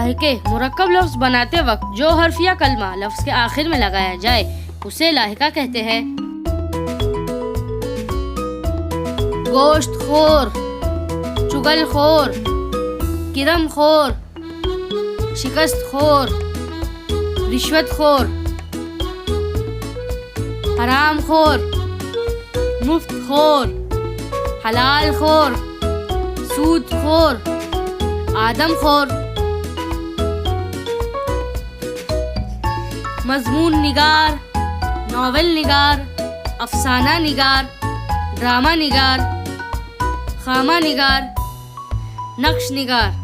लाहिके मुरक्कब लफ्ज़ बनाते वक्त जो हर्फ या कलमा लफ्ज़ के आखिर में लगाया जाए उसे लाहिका कहते हैं। गोश्त खोर, चुगल खोर, किरम खोर, शिकस्त खोर, रिश्वत खोर, हराम खोर, मुफ्त खोर, हलाल खोर, सूद खोर, आदम खोर। मजमून निगार, नॉवेल निगार, अफसाना निगार, ड्रामा निगार, खामा निगार, नक्श निगार।